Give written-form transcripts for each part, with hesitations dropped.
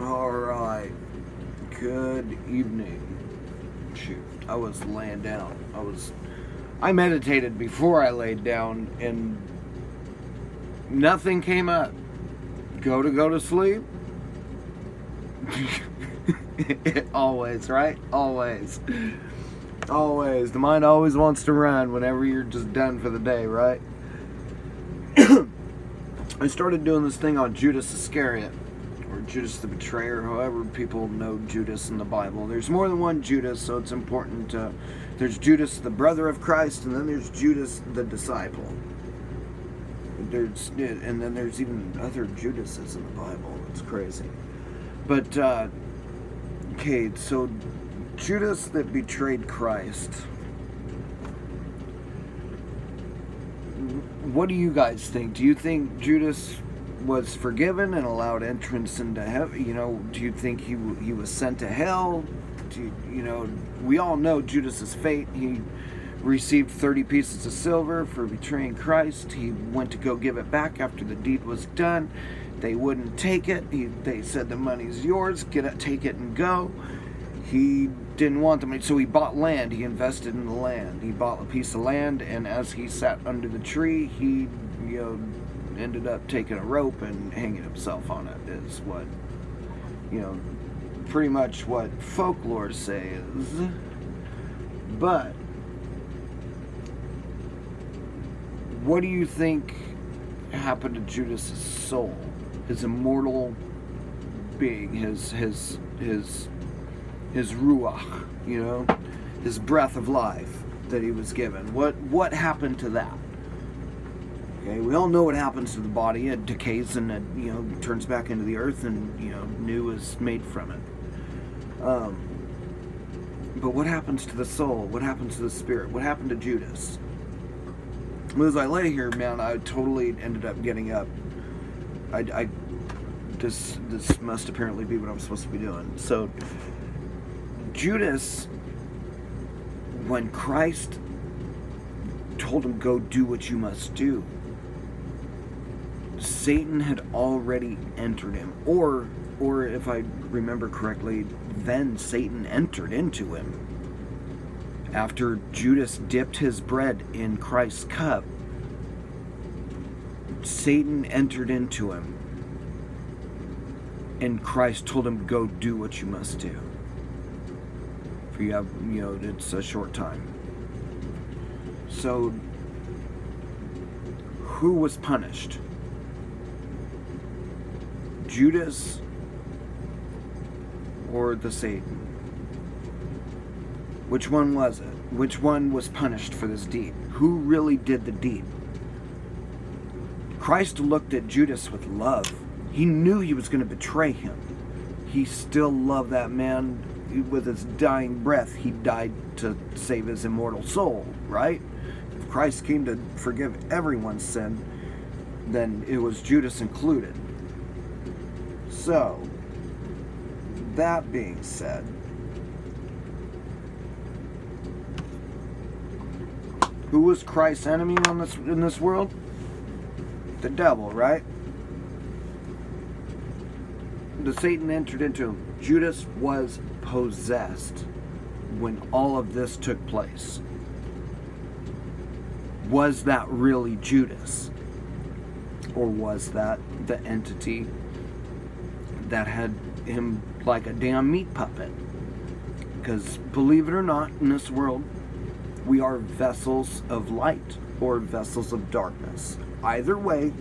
Alright. Good evening. Shoot, I was laying down. I meditated before I laid down and nothing came up. Go to sleep. Always, right? Always. Always. The mind always wants to run whenever you're just done for the day, right? I started doing this thing on Judas Iscariot, or Judas the Betrayer, however people know Judas in the Bible. There's more than one Judas, so it's important to... There's Judas, the brother of Christ, and then there's Judas, the disciple. And then there's even other Judases in the Bible. It's crazy. But, okay, so Judas that betrayed Christ. What do you guys think? Do you think Judas was forgiven and allowed entrance into heaven? You know, do you think he was sent to hell? We all know Judas's fate. He received 30 pieces of silver for betraying Christ. He went to go give it back after the deed was done. They wouldn't take it. They said the money's yours. Take it and go. He didn't want the money, so he bought land. He invested in the land. He bought a piece of land, and as he sat under the tree, he, ended up taking a rope and hanging himself on it. Is what, pretty much what folklore says. But what do you think happened to Judas's soul, his immortal being, his ruach, his breath of life that he was given? What happened to that? Okay, we all know what happens to the body. It decays and it, turns back into the earth, and new is made from it. But what happens to the soul? What happens to the spirit? What happened to Judas? Well, as I lay here, man, I totally ended up getting up. This must apparently be what I'm supposed to be doing. So, Judas, when Christ told him, go do what you must do, Satan had already entered him. Or if I remember correctly, then Satan entered into him. After Judas dipped his bread in Christ's cup, Satan entered into him. And Christ told him, go do what you must do. For you have, it's a short time. So, who was punished? Judas or the Satan? Which one was it? Which one was punished for this deed? Who really did the deed? Christ looked at Judas with love. He knew he was going to betray him. He still loved that man with his dying breath. He died to save his immortal soul, right? If Christ came to forgive everyone's sin, then it was Judas included. So, that being said, who was Christ's enemy in this world? The devil, right? The Satan entered into him. Judas was possessed when all of this took place. Was that really Judas? Or was that the entity that had him like a damn meat puppet? Because believe it or not, in this world, we are vessels of light or vessels of darkness. Either way,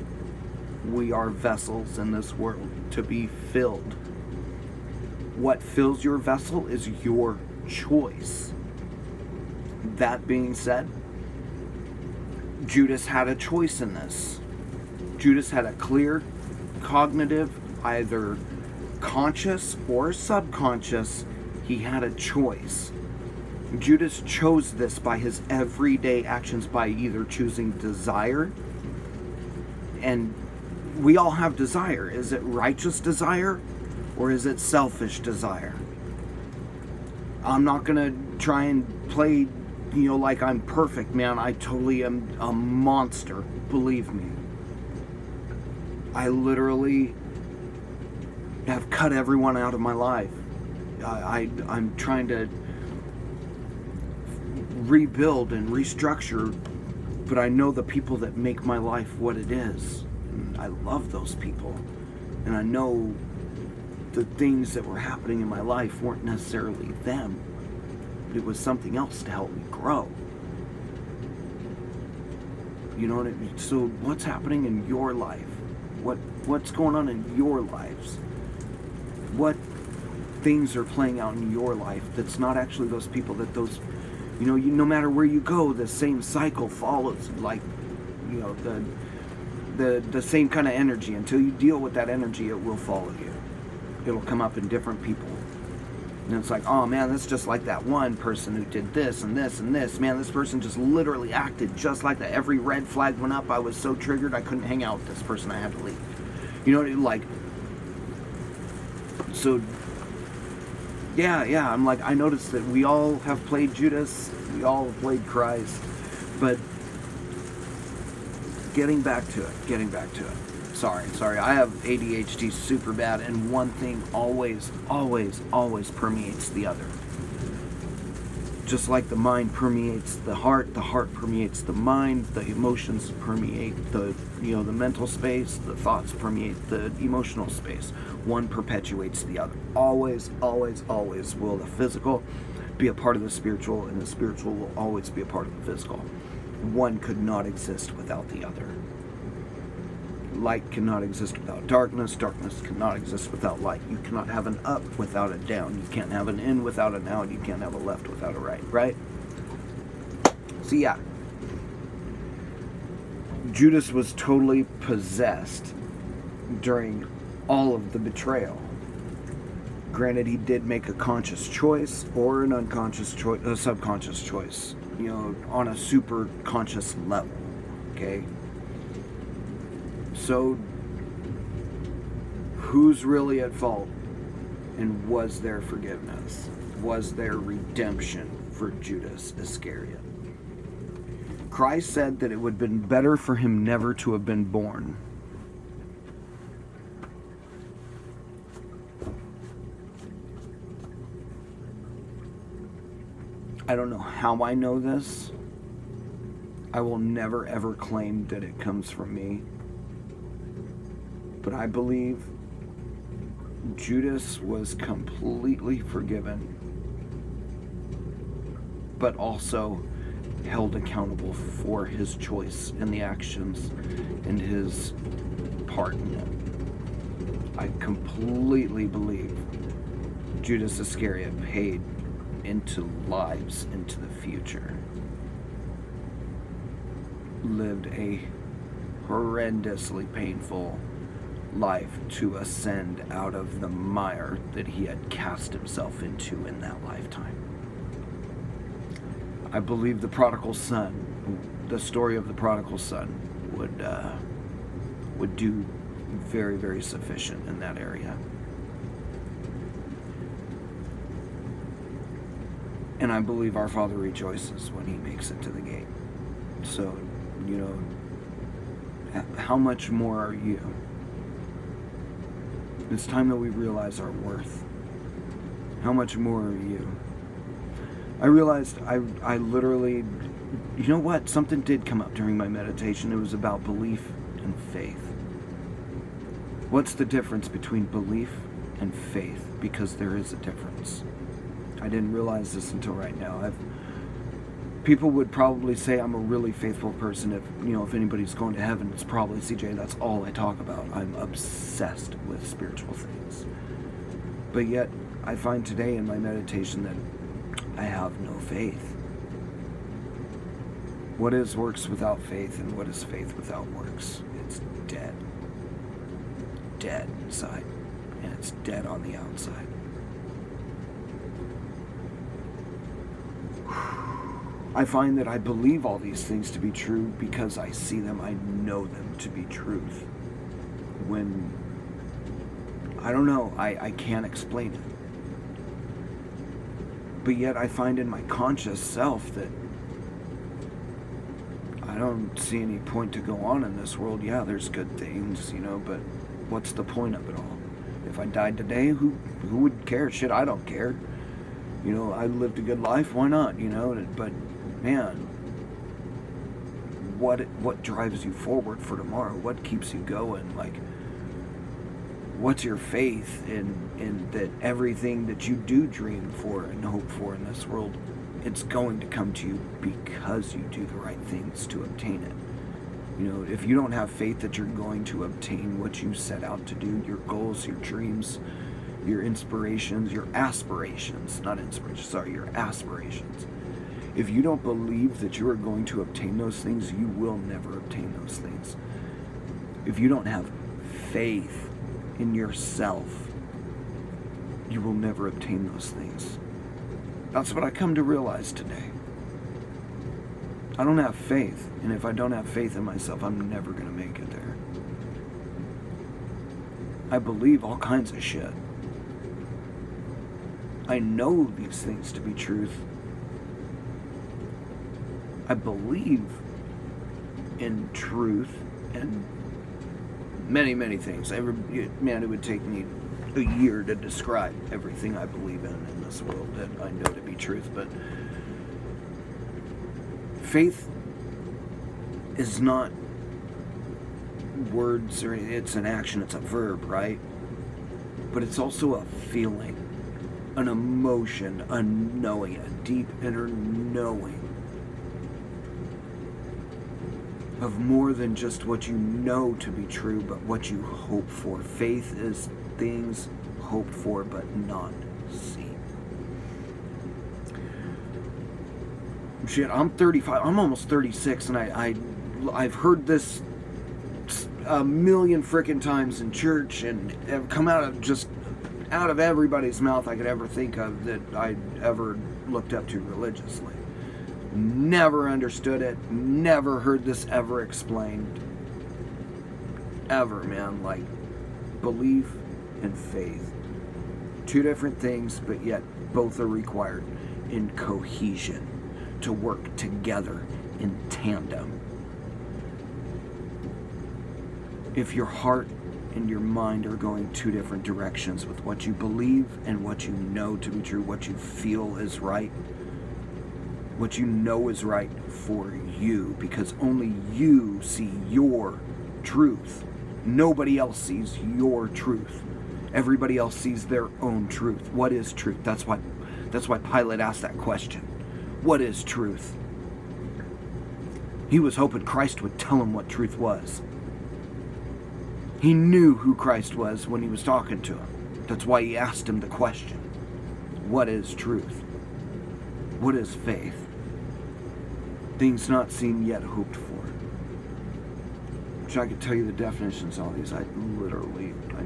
we are vessels in this world to be filled. What fills your vessel is your choice. That being said, Judas had a choice in this. Judas had a clear, cognitive, either conscious or subconscious, he had a choice. Judas chose this by his everyday actions, by either choosing desire, and we all have desire. Is it righteous desire or is it selfish desire? I'm not gonna try and play, like I'm perfect, man. I totally am a monster, believe me. I literally have cut everyone out of my life. I'm trying to rebuild and restructure, but I know the people that make my life what it is. And I love those people. And I know the things that were happening in my life weren't necessarily them. It was something else to help me grow. You know what I mean? So what's happening in your life? What's going on in your lives? What things are playing out in your life that's not actually those people, that those, no matter where you go, the same cycle follows, like, the same kind of energy. Until you deal with that energy, it will follow you. It'll come up in different people. And it's like, oh man, that's just like that one person who did this and this and this. Man, this person just literally acted just like that. Every red flag went up. I was so triggered I couldn't hang out with this person. I had to leave. So yeah, I'm like, I noticed that we all have played Judas. We all have played Christ. But getting back to it. Sorry. I have ADHD super bad, and one thing always permeates the other. Just like the mind permeates the heart permeates the mind, the emotions permeate the mental space, the thoughts permeate the emotional space. One perpetuates the other. Always will the physical be a part of the spiritual, and the spiritual will always be a part of the physical. One could not exist without the other. Light cannot exist without darkness. Darkness cannot exist without light. You cannot have an up without a down. You can't have an in without an out. You can't have a left without a right? So yeah. Judas was totally possessed during all of the betrayal. Granted, he did make a conscious choice or an unconscious choice, a subconscious choice, on a super conscious level. Okay? So, who's really at fault? And was there forgiveness? Was there redemption for Judas Iscariot? Christ said that it would have been better for him never to have been born. I don't know how I know this. I will never ever claim that it comes from me. But I believe Judas was completely forgiven, but also held accountable for his choice and the actions and his part in it. I completely believe Judas Iscariot paid into lives into the future, lived a horrendously painful life to ascend out of the mire that he had cast himself into in that lifetime. I believe the prodigal son, the story of the prodigal son, would do very, very sufficient in that area. And I believe our Father rejoices when he makes it to the gate. So, how much more are you? It's time that we realize our worth. How much more are you? I realized I literally, something did come up during my meditation. It was about belief and faith. What's the difference between belief and faith? Because there is a difference. I didn't realize this until right now. People would probably say I'm a really faithful person. If anybody's going to heaven, it's probably CJ. That's all I talk about. I'm obsessed with spiritual things. But yet, I find today in my meditation that I have no faith. What is works without faith, and what is faith without works? It's dead. Dead inside. And it's dead on the outside. I find that I believe all these things to be true because I see them, I know them to be truth. When, I don't know, I can't explain it. But yet I find in my conscious self that I don't see any point to go on in this world. Yeah, there's good things, but what's the point of it all? If I died today, who would care? Shit, I don't care. You know, I lived a good life. Why not? You know, but man, what drives you forward for tomorrow? What keeps you going? Like, what's your faith in that everything that you do dream for and hope for in this world, it's going to come to you because you do the right things to obtain it. You know, if you don't have faith that you're going to obtain what you set out to do, your goals, your dreams, your inspirations, your aspirations, not inspirations, sorry, your aspirations. If you don't believe that you are going to obtain those things, you will never obtain those things. If you don't have faith in yourself, you will never obtain those things. That's what I come to realize today. I don't have faith, and if I don't have faith in myself, I'm never going to make it there. I believe all kinds of shit. I know these things to be truth. I believe in truth and many, many things. Man, it would take me a year to describe everything I believe in this world that I know to be truth, but faith is not words, or it's an action, it's a verb, right? But it's also a feeling, an emotion, a knowing, a deep inner knowing of more than just what you know to be true, but what you hope for. Faith is things hoped for but not seen. Shit, I'm 35. I'm almost 36, and I've heard this a million frickin' times in church, and have come out of everybody's mouth I could ever think of that I ever looked up to religiously. Never understood it. Never heard this ever explained. Ever, man. Like, belief and faith. Two different things, but yet both are required in cohesion, to work together in tandem. If your heart and your mind are going two different directions with what you believe and what you know to be true, what you feel is right, what you know is right for you, because only you see your truth. Nobody else sees your truth. Everybody else sees their own truth. What is truth? That's why Pilate asked that question. What is truth? He was hoping Christ would tell him what truth was. He knew who Christ was when he was talking to him. That's why he asked him the question. What is truth? What is faith? Things not seen yet hoped for. Which I could tell you the definitions of all these. I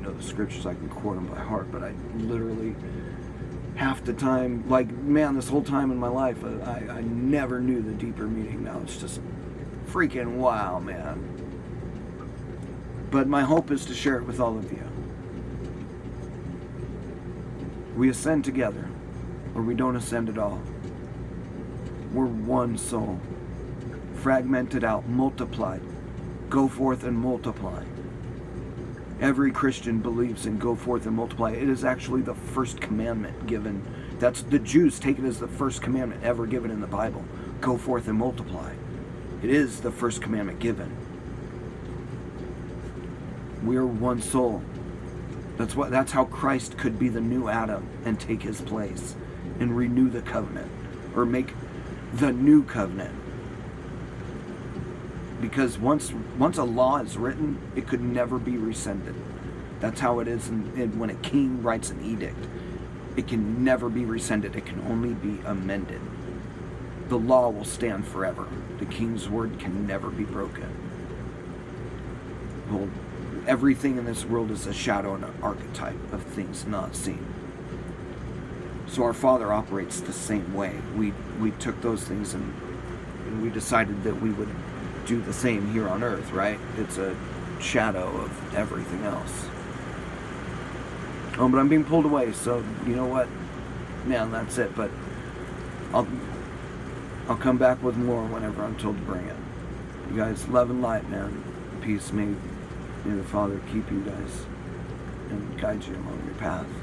know the scriptures, I can quote them by heart, but I literally, half the time, like, man, this whole time in my life, I never knew the deeper meaning. Now it's just freaking wow, man. But my hope is to share it with all of you. We ascend together, or we don't ascend at all. We're one soul, fragmented out, multiplied. Go forth and multiply. Every Christian believes in go forth and multiply. It is actually the first commandment given. That's the Jews take it as the first commandment ever given in the Bible. Go forth and multiply. It is the first commandment given. We are one soul. That's how Christ could be the new Adam and take his place and renew the covenant, or make the new covenant. Because once a law is written, it could never be rescinded. That's how it is when a king writes an edict. It can never be rescinded. It can only be amended. The law will stand forever. The king's word can never be broken. Well, everything in this world is a shadow and an archetype of things not seen. So our Father operates the same way. We took those things and we decided that we would do the same here on earth, right? It's a shadow of everything else. Oh, but I'm being pulled away, so you know what? Man, that's it. But I'll come back with more whenever I'm told to bring it. You guys, love and light, man. Peace. May the Father keep you guys and guide you along your path.